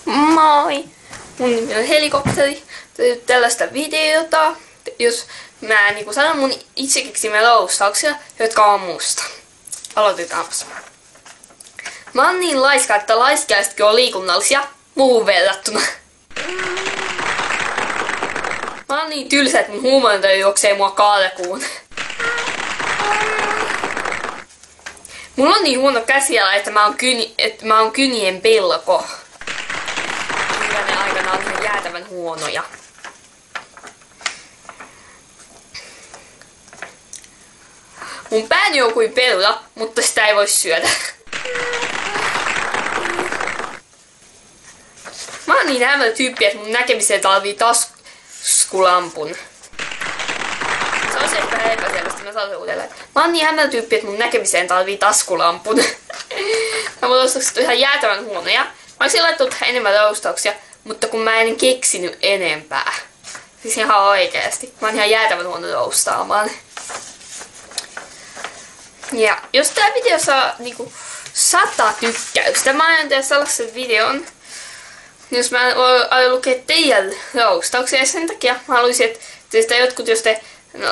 Moi! Mun nimi on Helikopteri. Tällaista videota, jos mä niin kuin sanon mun itse keksimällä laustauksia, jotka on musta. Aloitetaanpas. Mä oon niin laiska, että laiskiaisetkin on liikunnallisia muuhun verrattuna. Mä oon niin tylsä, että mun huumorintajua juoksee mua kaarekuun. Mulla on niin huono käsiala, että mä oon kynien pelko. Hyvänä aikana on ihan jäätävän huonoja. Mun pääni on kuin perula, mutta sitä ei voi syödä. Mä oon niin hämärä tyyppi, että mun näkemiseen tarvii taskulampun. Se on se ehkä epäselvästi, mä sanon uudelleen. Mä oon niin hämärä tyyppi, että mun näkemiseen tarvii taskulampun. Nämä mun laustaukset on ihan jäätävän huonoja. Mä olisin laittanut enemmän laustauksia, mutta kun mä en keksinyt enempää. Siis ihan oikeesti. Mä oon ihan jäätävän huono laustaamaan. Ja jos tää video saa niinku 100 tykkäystä, mä aion tehdä sellaisen videon, jos mä aion lukea teidän laustauksia, ja sen takia mä haluaisin, että teistä jotkut, jos te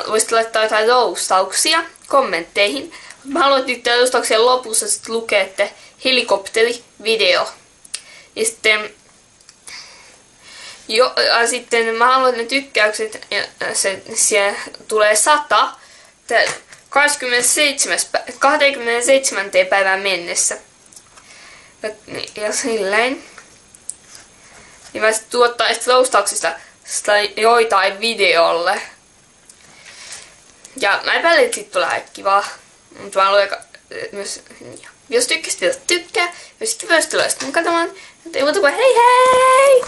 voisitte laittaa jotain laustauksia kommentteihin. Mä haluan, että niiden laustauksien lopussa sit lukeette helikopterivideo. Ja sitten mä haluan, että ne tykkäykset, ja siellä tulee 100 27. päivään mennessä. Ja silleen. Ja mä sitten tuottaisin laustauksista joitain videolle. Ja mä epäilen, että siitä tulee kivaa. Mutta mä haluan myös... Jos tykkäsit, tykkää. Jos kiva, jos tulee sitten mun katsomaan. Ei muuta kuin hei hei!